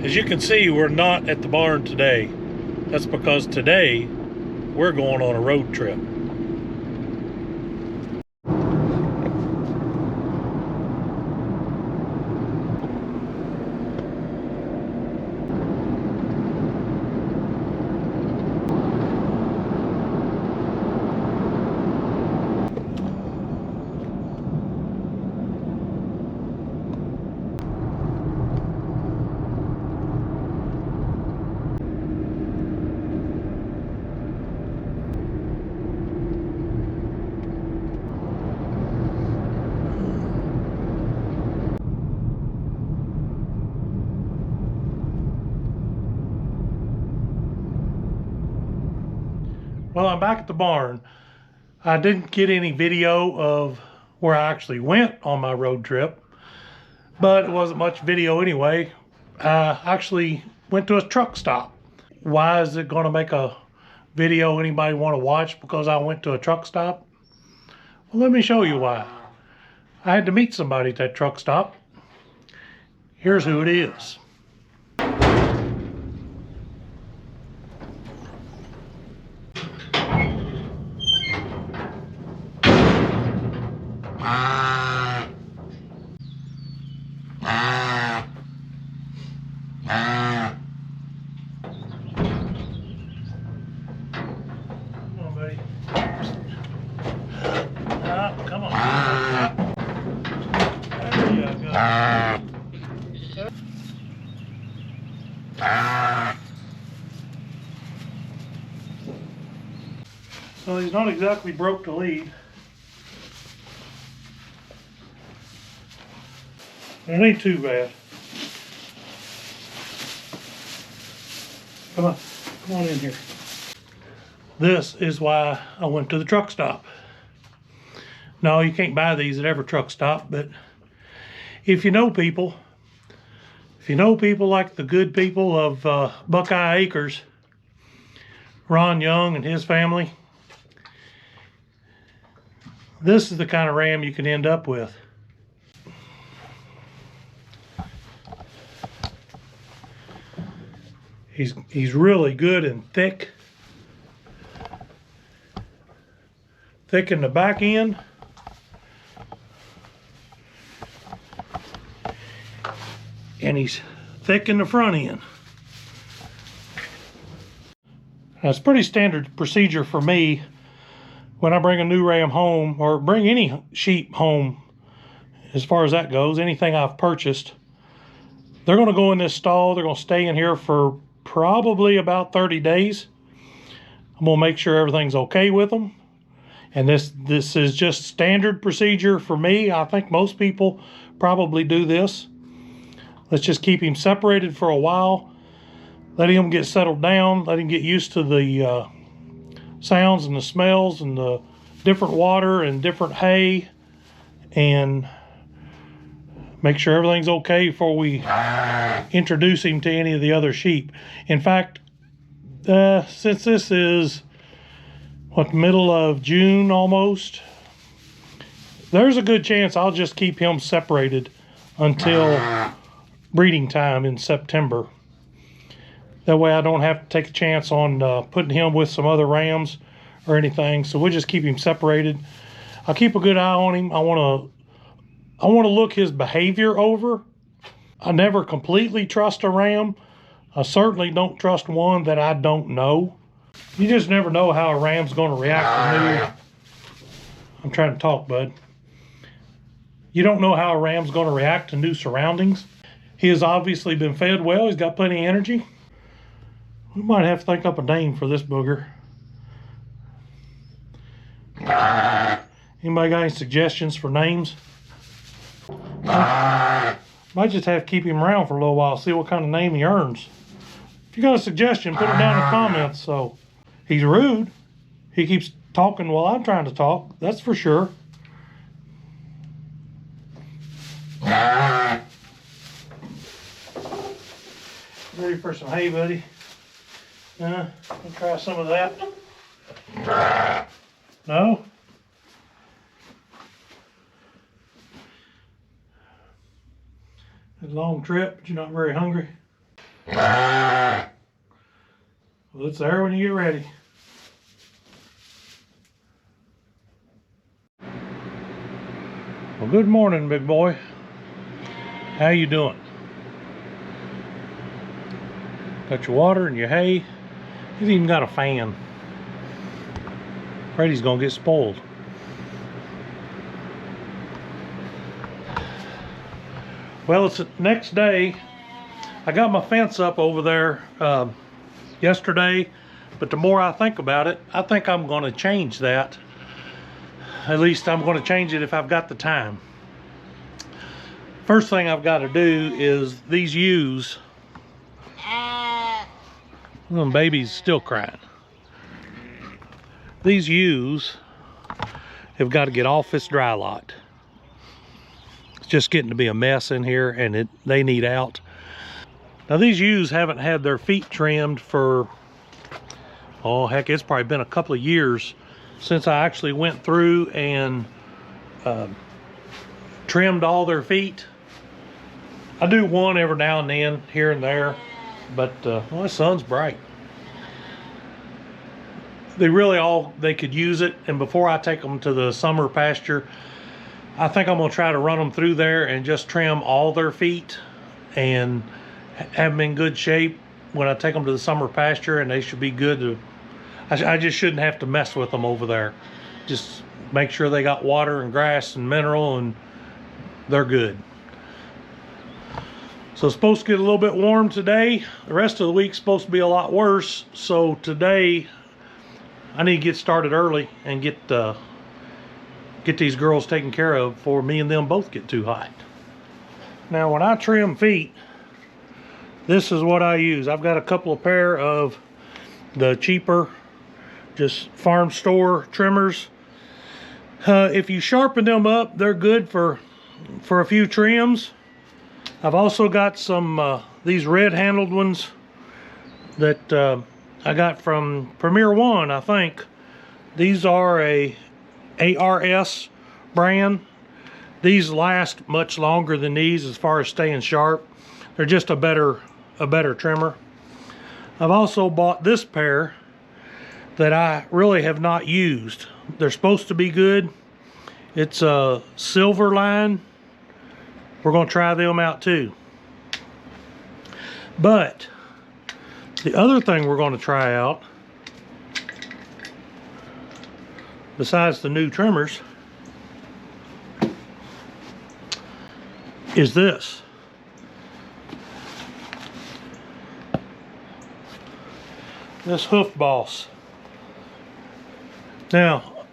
As you can see, we're not at the barn today. That's because today we're going on a road trip. Well, I'm back at the barn. I didn't get any video of where I actually went on my road trip, but it wasn't much video anyway. I actually went to a truck stop. Why is it going to make a video anybody want to watch because I went to a truck stop? Well, let me show you why. I had to meet somebody at that truck stop. Here's who it is. Come on. There you go. So he's not exactly broke to lead. It ain't too bad. Come on in here. This is why I went to the truck stop. No, you can't buy these at every truck stop, but if you know people like the good people of Buckeye Acres, Ron Young and his family, this is the kind of ram you can end up with. He's really good and thick in the back end. And he's thick in the front end. Now, it's pretty standard procedure for me when I bring a new ram home, or bring any sheep home, as far as that goes, anything I've purchased. They're going to go in this stall. They're going to stay in here for probably about 30 days. I'm going to make sure everything's okay with them. And this is just standard procedure for me. I think most people probably do this. Let's just keep him separated for a while. Let him get settled down. Let him get used to the sounds and the smells and the different water and different hay. And make sure everything's okay before we introduce him to any of the other sheep. In fact, since this is, middle of June almost, there's a good chance I'll just keep him separated until breeding time in September. That way I don't have to take a chance on putting him with some other rams or anything. So we'll just keep him separated. I'll keep a good eye on him. I want to look his behavior over. I never completely trust a ram. I certainly don't trust one that I don't know. You just never know how a ram's going to react to new. I'm trying to talk, bud. You don't know how a ram's going to react to new surroundings. He has obviously been fed well. He's got plenty of energy. We might have to think up a name for this booger. Anybody got any suggestions for names? Might just have to keep him around for a little while, see what kind of name he earns. If you got a suggestion, put it down in the comments. So he's rude. He keeps talking while I'm trying to talk. That's for sure. Ready for some hay, buddy? We'll try some of that. No? A long trip, but you're not very hungry. Well, it's there when you get ready. Well, good morning, big boy. How you doing? Got your water and your hay. He's even got a fan. Afraid he's gonna get spoiled. Well, it's the next day. I got my fence up over there yesterday, but the more I think about it, I think I'm gonna change that. At least I'm gonna change it if I've got the time. First thing I've got to do is these ewes. Little baby's still crying. These ewes have got to get off this dry lot. It's just getting to be a mess in here, and they need out. Now these ewes haven't had their feet trimmed for, oh heck, it's probably been a couple of years since I actually went through and trimmed all their feet. I do one every now and then, here and there, but well, the sun's bright. They could use it, and before I take them to the summer pasture, I think I'm gonna try to run them through there and just trim all their feet and have them in good shape when I take them to the summer pasture, and they should be good to, I just shouldn't have to mess with them over there. Just make sure they got water and grass and mineral, and they're good. So it's supposed to get a little bit warm today. The rest of the week's supposed to be a lot worse. So today, I need to get started early and get these girls taken care of before me and them both get too hot. Now when I trim feet, this is what I use. I've got a couple of pair of the cheaper, just farm store trimmers. If you sharpen them up, they're good for a few trims. I've also got some these red handled ones that I got from Premier One, I think. These are a ARS brand. These last much longer than these as far as staying sharp. They're just a better trimmer. I've also bought this pair that I really have not used. They're supposed to be good. It's a silver line. We're going to try them out too. But the other thing we're going to try out, besides the new trimmers, is this. This Hoof Boss. Now,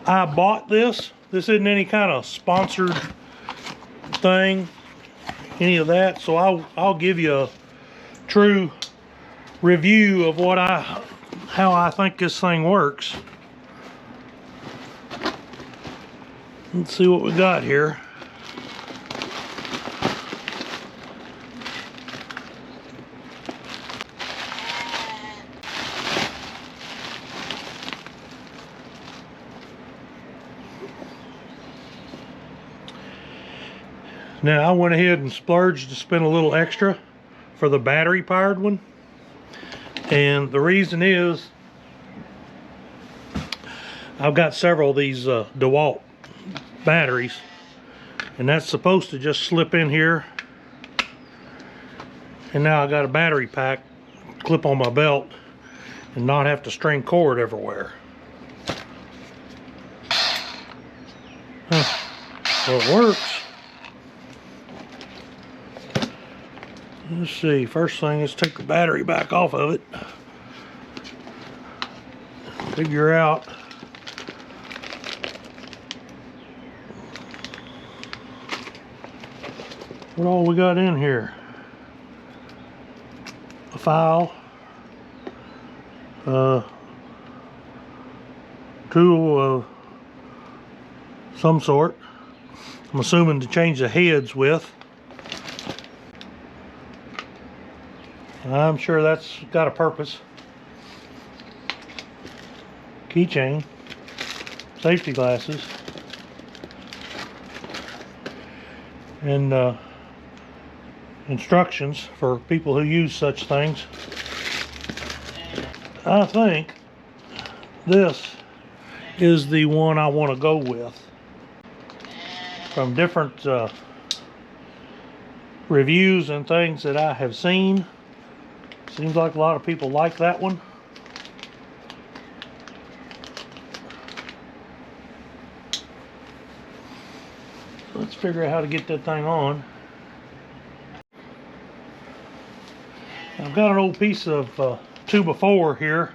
I bought this. This isn't any kind of sponsored thing, any of that, so I'll give you a true review of how I think this thing works. Let's see what we got here. Now I went ahead and splurged to spend a little extra for the battery powered one, and the reason is I've got several of these DeWalt batteries, and that's supposed to just slip in here, and now I got a battery pack clip on my belt and not have to string cord everywhere. So it works. Let's see, first thing is take the battery back off of it. Figure out what all we got in here. A file, tool of some sort. I'm assuming to change the heads with. I'm sure that's got a purpose. Keychain, safety glasses, and instructions for people who use such things. I think this is the one I want to go with. From different reviews and things that I have seen, seems like a lot of people like that one. Let's figure out how to get that thing on. I've got an old piece of 2x4 here.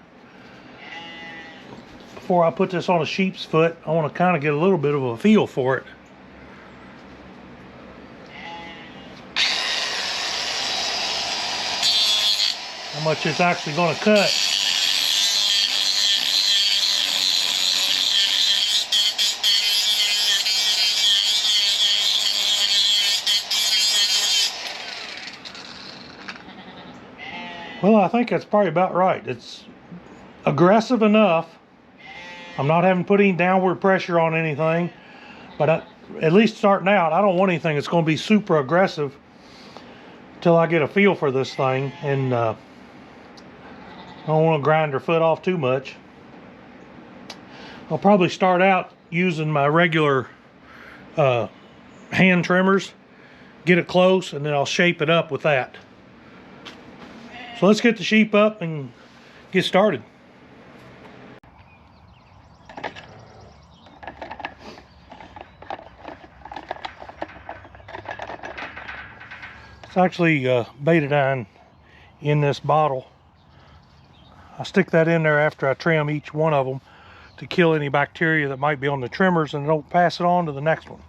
Before I put this on a sheep's foot, I want to kind of get a little bit of a feel for it. How much it's actually going to cut. Well, I think that's probably about right. It's aggressive enough. I'm not having to put any downward pressure on anything, but at least starting out, I don't want anything that's going to be super aggressive until I get a feel for this thing, and I don't want to grind her foot off too much. I'll probably start out using my regular hand trimmers, get it close, and then I'll shape it up with that. So let's get the sheep up and get started. It's actually betadine in this bottle. I stick that in there after I trim each one of them to kill any bacteria that might be on the trimmers, and don't pass it on to the next one.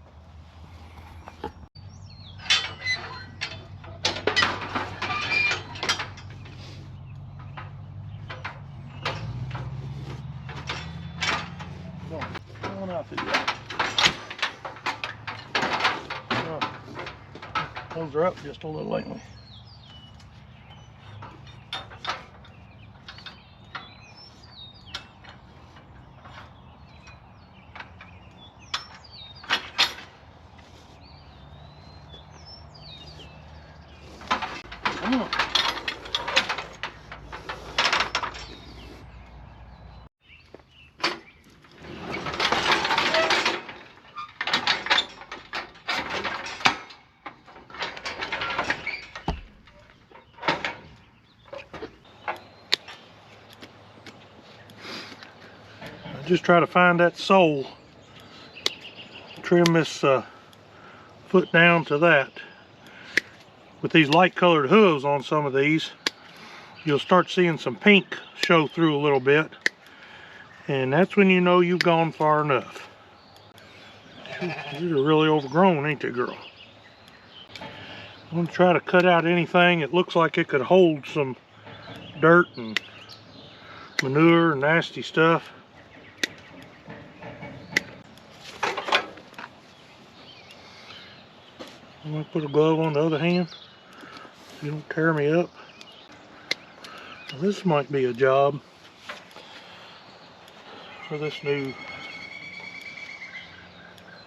Those are up just a little lately. Come on. Just try to find that sole, trim this foot down to that. With these light colored hooves on some of these, you'll start seeing some pink show through a little bit, and that's when you know you've gone far enough. You're really overgrown, ain't they, girl? I'm going to try to cut out anything that looks like it could hold some dirt and manure and nasty stuff. I'm going to put a glove on the other hand so you don't tear me up. Now, this might be a job for this new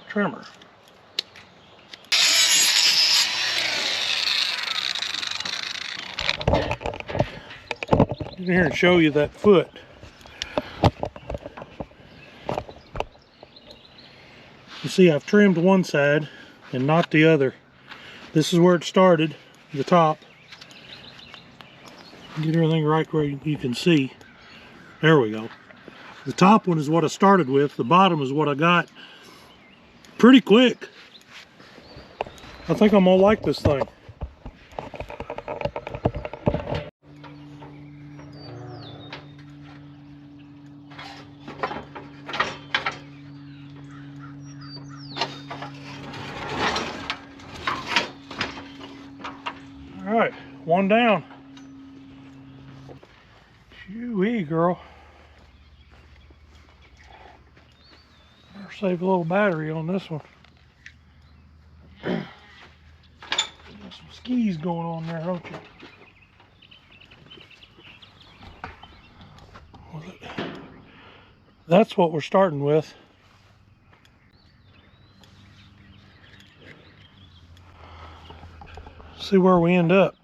trimmer. Get in here and show you that foot. You see, I've trimmed one side and not the other. This is where it started, the top. Get everything right where you can see. There we go. The top one is what I started with. The bottom is what I got pretty quick. I think I'm gonna like this thing. All right, one down. Shoo-wee, girl. Better save a little battery on this one. Got some skis going on there, don't you? That's what we're starting with. See where we end up.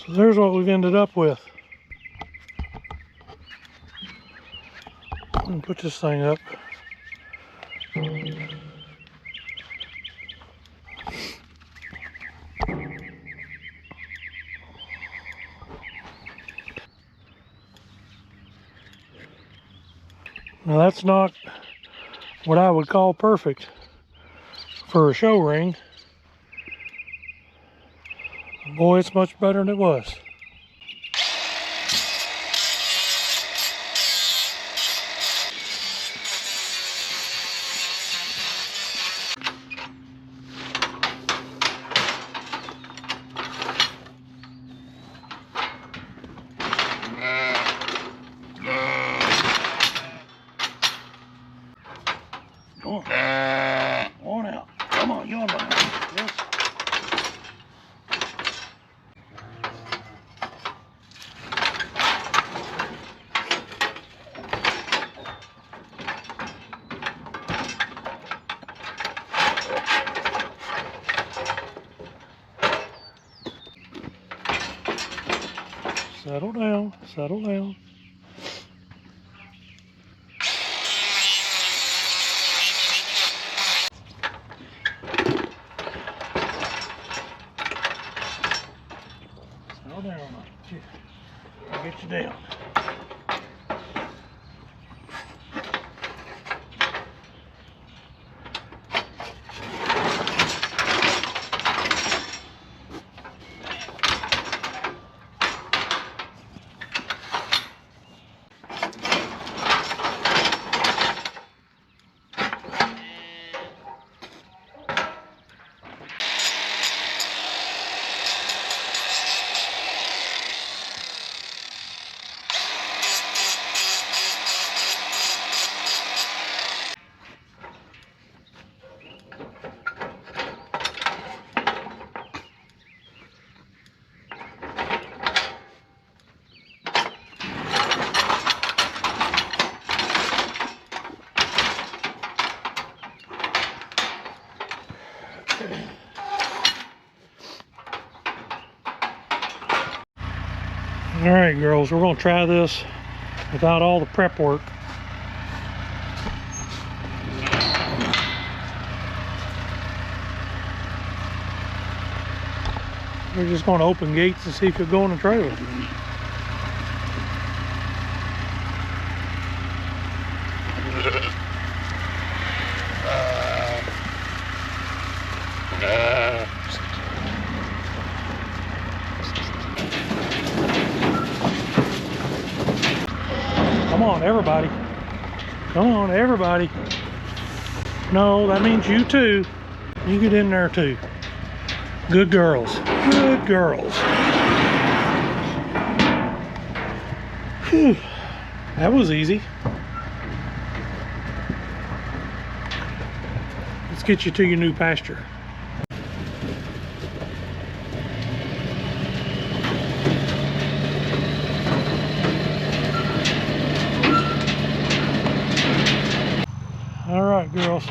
So there's what we've ended up with. I'm gonna put this thing up. Now that's not what I would call perfect for a show ring. Boy, it's much better than it was. On out. Come on, you're on behind. Yes. Settle down, settle down. Settle down, I'll get you down. All right, girls, we're gonna try this without all the prep work. We're just gonna open gates and see if you'll go in the trailer. Come on, everybody. Come on, everybody. No, that means you too. You get in there too. Good girls. Good girls. Whew. That was easy. Let's get you to your new pasture. right, girls.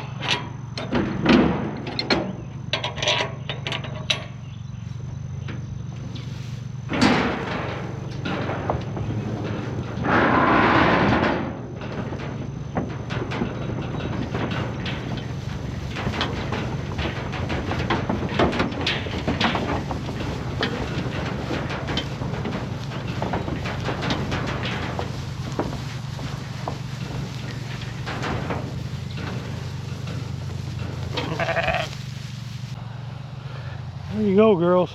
There you go, girls.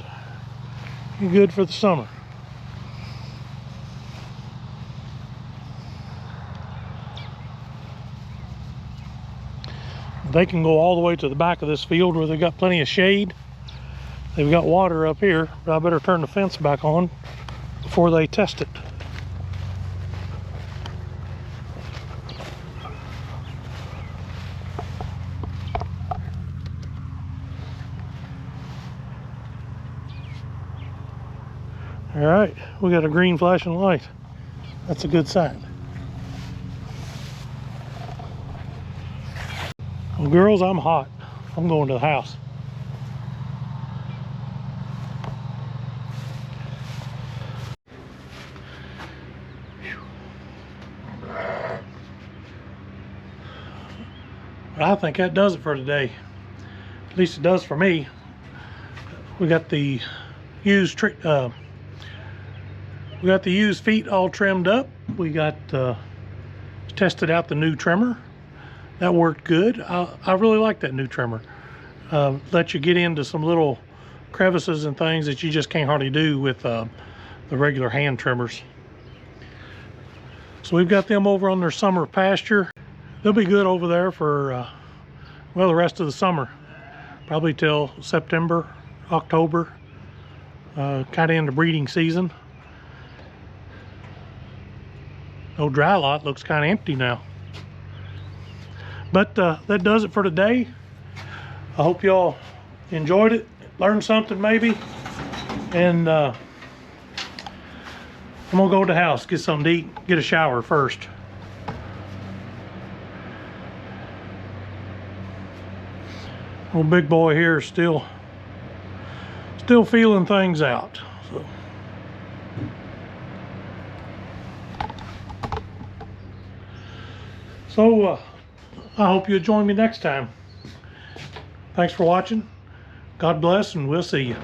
You're good for the summer. They can go all the way to the back of this field where they've got plenty of shade. They've got water up here, but I better turn the fence back on before they test it. All right, we got a green flashing light. That's a good sign. Well, girls, I'm hot. I'm going to the house. But I think that does it for today. At least it does for me. We got the used feet all trimmed up. We got tested out the new trimmer. That worked good. I really like that new trimmer. Lets you get into some little crevices and things that you just can't hardly do with the regular hand trimmers. So we've got them over on their summer pasture. They'll be good over there for well, the rest of the summer, probably till September, October, kind of in the breeding season. Old dry lot looks kind of empty now. But that does it for today. I hope y'all enjoyed it, learned something maybe, and I'm gonna go to the house, get something to eat, get a shower first. Old big boy here is still feeling things out. So I hope you'll join me next time. Thanks for watching. God bless, and we'll see you.